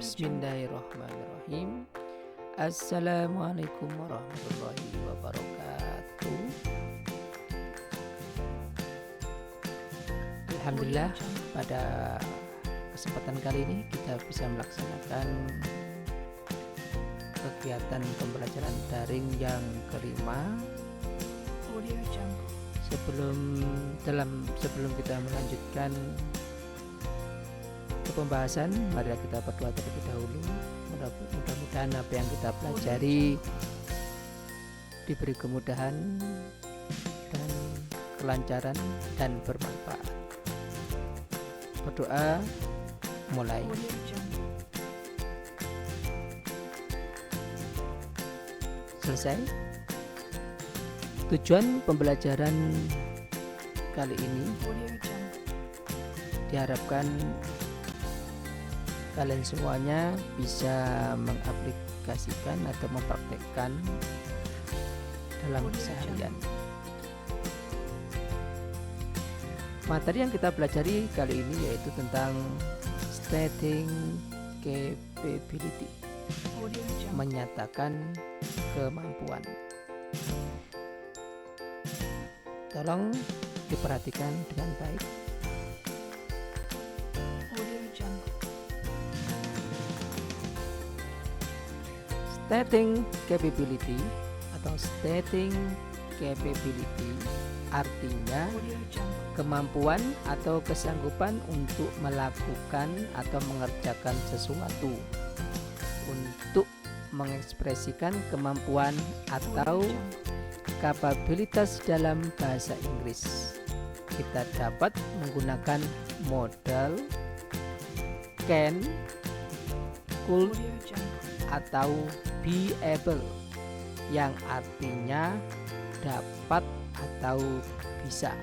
Bismillahirrahmanirrahim. Assalamualaikum warahmatullahi wabarakatuh. Alhamdulillah, pada kesempatan kali ini kita bisa melaksanakan kegiatan pembelajaran daring yang kelima. Sebelum kita melanjutkan ke pembahasan, mari kita berdoa terlebih dahulu. Mudah-mudahan apa yang kita pelajari diberi kemudahan dan kelancaran dan bermanfaat. Berdoa mulai. Selesai. Tujuan pembelajaran kali ini diharapkan kalian semuanya bisa mengaplikasikan atau mempraktekkan dalam keseharian. Materi yang kita pelajari kali ini yaitu tentang stating capability, menyatakan kemampuan. Tolong diperhatikan dengan baik. Stating capability atau stating capability artinya kemampuan atau kesanggupan untuk melakukan atau mengerjakan sesuatu, untuk mengekspresikan kemampuan atau kapabilitas dalam bahasa Inggris. Kita dapat menggunakan modal can, could, atau be able yang artinya dapat atau bisa.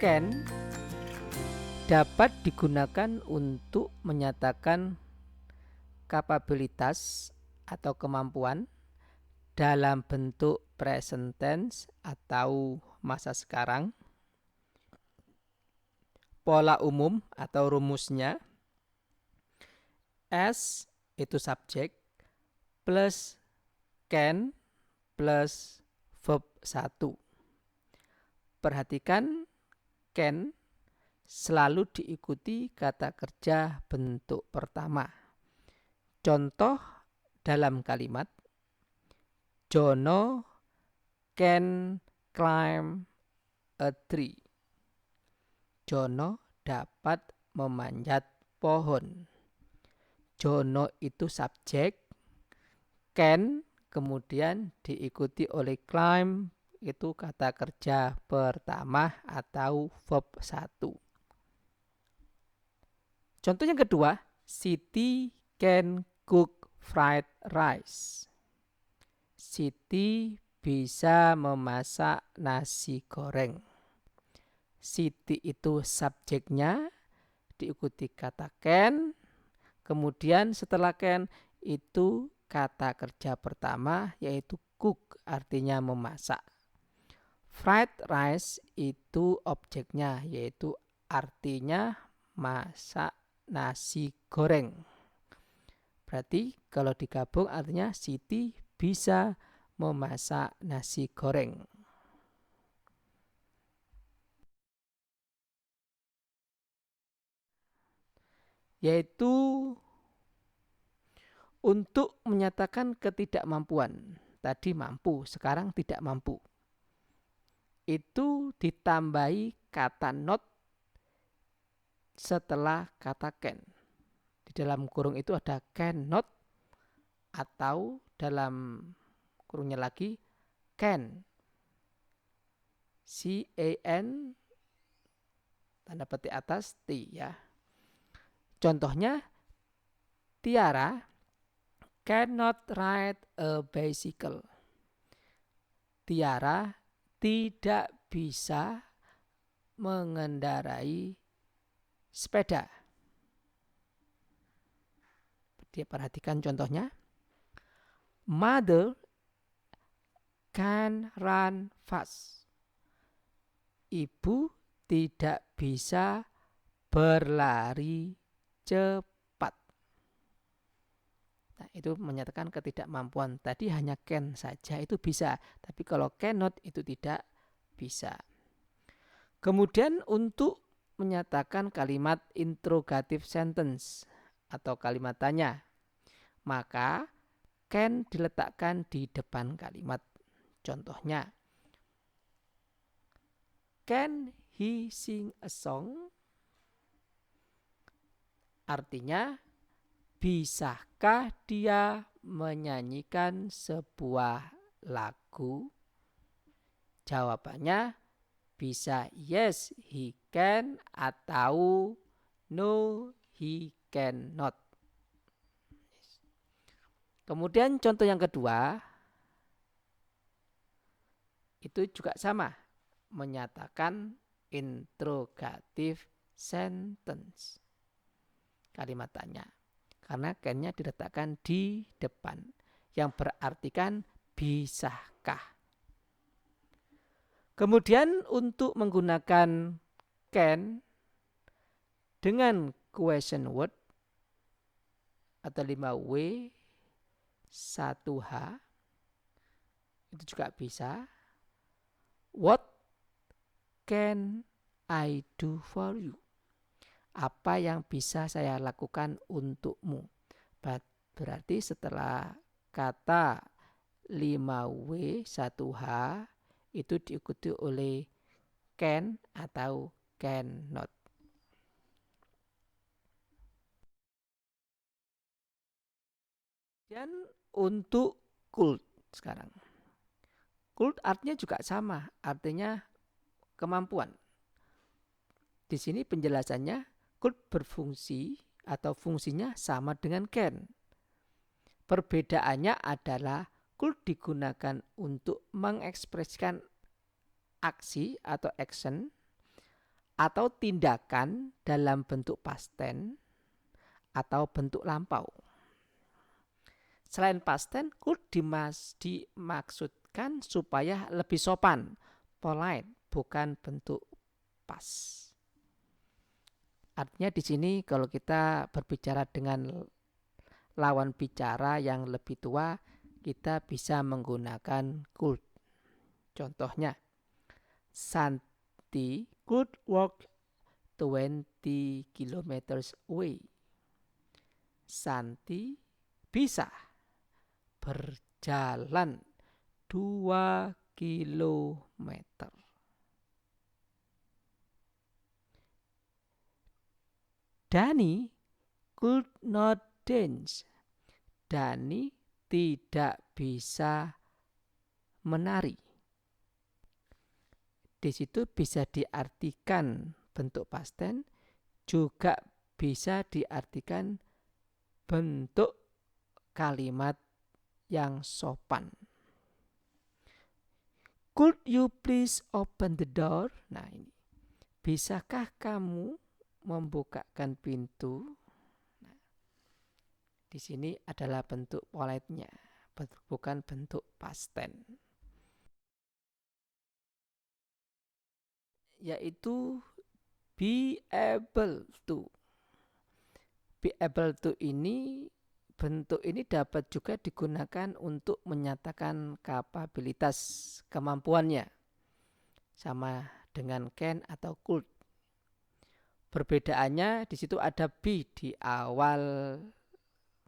Can dapat digunakan untuk menyatakan kapabilitas atau kemampuan dalam bentuk present tense atau masa sekarang. Pola umum atau rumusnya S itu subjek plus can plus verb 1. Perhatikan can selalu diikuti kata kerja bentuk pertama. Contoh dalam kalimat, Jono can climb a tree. Jono dapat memanjat pohon. Jono itu subjek, can kemudian diikuti oleh climb, itu kata kerja pertama atau verb 1. Contoh yang kedua, Siti can cook fried rice. Siti bisa memasak nasi goreng. Siti itu subjeknya, diikuti kata can, kemudian setelah can itu kata kerja pertama yaitu cook, artinya memasak. Fried rice itu objeknya, yaitu artinya masak nasi goreng. Berarti kalau digabung artinya Siti bisa memasak nasi goreng. Yaitu untuk menyatakan ketidakmampuan. Tadi mampu, sekarang tidak mampu. Itu ditambahi kata not setelah kata can. Di dalam kurung itu ada cannot, atau dalam kurungnya lagi can. C-A-N tanda petik atas T ya. Contohnya, Tiara cannot ride a bicycle. Tiara tidak bisa mengendarai sepeda. Dia perhatikan contohnya. Mother can run fast. Ibu tidak bisa berlari cepat. Nah, itu menyatakan ketidakmampuan. Tadi hanya can saja itu bisa, tapi kalau cannot itu tidak bisa. Kemudian untuk menyatakan kalimat interrogative sentence atau kalimat tanya, maka can diletakkan di depan kalimat. Contohnya, can he sing a song? Artinya, bisakah dia menyanyikan sebuah lagu? Jawabannya bisa yes he can atau no he cannot. Kemudian contoh yang kedua itu juga sama, menyatakan interrogative sentence. Kalimat tanya. Karena can-nya diletakkan di depan yang berartikan bisakah. Kemudian untuk menggunakan can dengan question word atau 5W 1H itu juga bisa. What can I do for you? Apa yang bisa saya lakukan untukmu? Berarti setelah kata 5W 1H itu diikuti oleh can atau cannot. Dan untuk could sekarang. Could artinya juga sama, artinya kemampuan. Di sini penjelasannya could berfungsi atau fungsinya sama dengan can. Perbedaannya adalah could digunakan untuk mengekspresikan aksi atau action atau tindakan dalam bentuk past tense atau bentuk lampau. Selain past tense, could dimaksudkan supaya lebih sopan, polite, bukan bentuk past. Artinya di sini kalau kita berbicara dengan lawan bicara yang lebih tua, kita bisa menggunakan could. Contohnya, Santi could walk 20 kilometers away. Santi bisa berjalan 2 kilometer. Dani could not dance. Dani tidak bisa menari. Di situ bisa diartikan bentuk past tense, juga bisa diartikan bentuk kalimat yang sopan. Could you please open the door? Nah ini, bisakah kamu membukakan pintu? Nah, di sini adalah bentuk polite-nya, bukan bentuk past tense. Yaitu be able to. Be able to ini, bentuk ini dapat juga digunakan untuk menyatakan kapabilitas, kemampuannya. Sama dengan can atau could. Perbedaannya di situ ada be di awal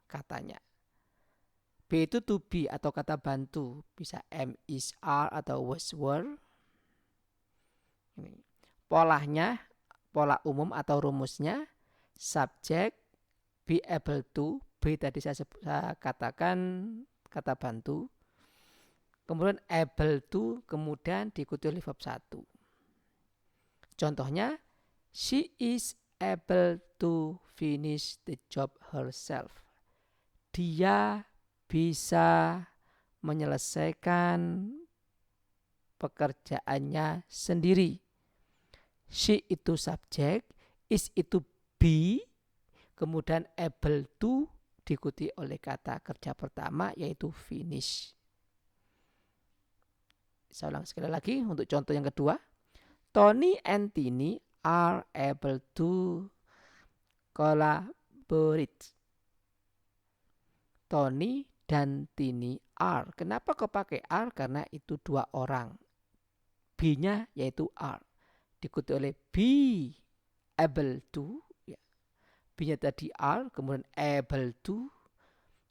katanya. Be itu to be atau kata bantu, bisa am, is, are atau was, were. Ini. Polanya, pola umum atau rumusnya, subject, be able to, be tadi saya katakan kata bantu, kemudian able to, kemudian diikuti oleh verb 1. Contohnya, she is able to finish the job herself. Dia bisa menyelesaikan pekerjaannya sendiri. She itu subjek, is itu be, kemudian able to diikuti oleh kata kerja pertama yaitu finish. Saya ulang sekali lagi untuk contoh yang kedua. Tony and Tini are able to collaborate. Tony dan Tini are. Kenapa kau pakai are? Karena itu dua orang. B-nya yaitu are. Diikuti oleh be able to. Ya. B-nya tadi are, kemudian able to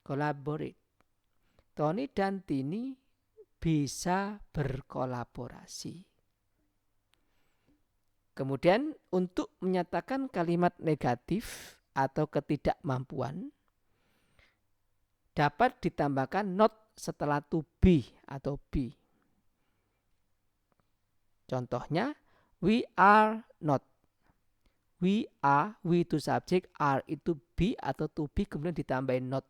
collaborate. Tony dan Tini bisa berkolaborasi. Kemudian untuk menyatakan kalimat negatif atau ketidakmampuan dapat ditambahkan not setelah to be atau be. Contohnya, we are not. We are, we itu subjek, are itu be atau to be, kemudian ditambahin not.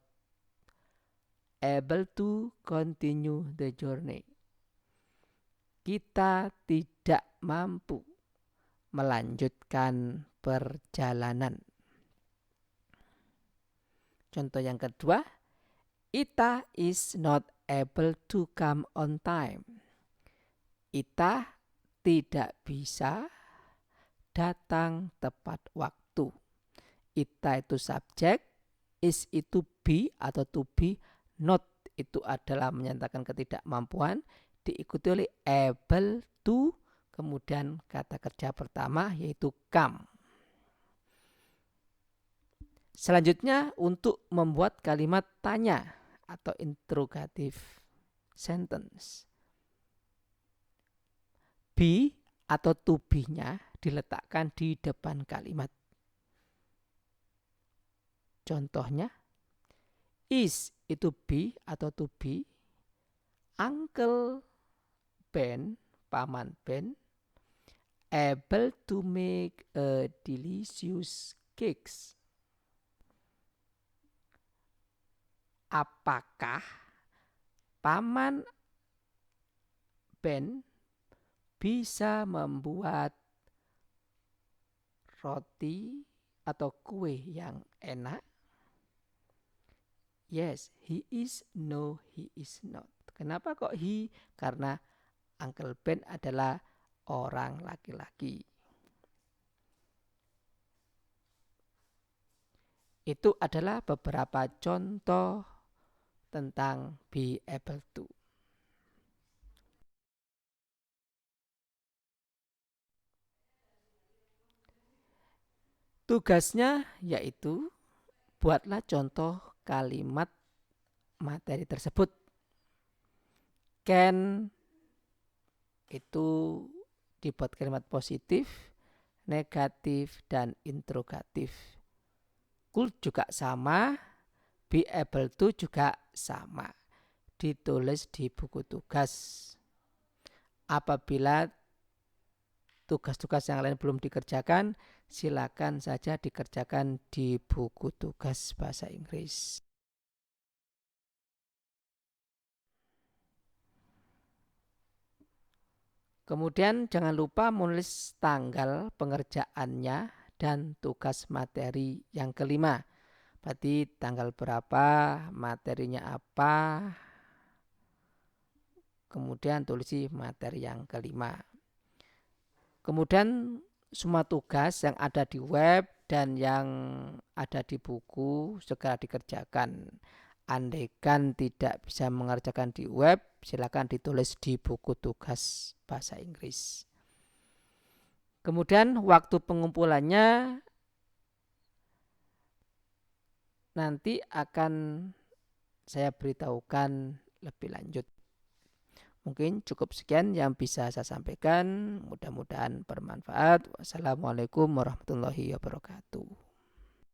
Able to continue the journey. Kita tidak mampu melanjutkan perjalanan. Contoh yang kedua, Ita is not able to come on time. Ita tidak bisa datang tepat waktu. Ita itu subjek, is itu be atau to be, not itu adalah menyatakan ketidakmampuan, diikuti oleh able to, kemudian kata kerja pertama yaitu come. Selanjutnya untuk membuat kalimat tanya atau interrogative sentence. Be atau to be-nya diletakkan di depan kalimat. Contohnya, is itu be atau to be, Uncle Ben, Paman Ben, able to make a delicious cakes. Apakah Paman Ben bisa membuat roti atau kue yang enak? Yes, he is. No, he is not. Kenapa kok he? Karena Uncle Ben adalah orang laki-laki. Itu adalah beberapa contoh tentang be able to. Tugasnya yaitu buatlah contoh kalimat materi tersebut. Can itu dibuat kalimat positif, negatif, dan interrogatif. Could juga sama, be able to juga sama. Ditulis di buku tugas. Apabila tugas-tugas yang lain belum dikerjakan, silakan saja dikerjakan di buku tugas bahasa Inggris. Kemudian jangan lupa menulis tanggal pengerjaannya dan tugas materi yang kelima. Berarti tanggal berapa, materinya apa, kemudian tulisi materi yang kelima. Kemudian semua tugas yang ada di web dan yang ada di buku segera dikerjakan. Andaikan tidak bisa mengerjakan di web, silakan ditulis di buku tugas bahasa Inggris. Kemudian waktu pengumpulannya nanti akan saya beritahukan lebih lanjut. Mungkin cukup sekian yang bisa saya sampaikan. Mudah-mudahan bermanfaat. Wassalamualaikum warahmatullahi wabarakatuh.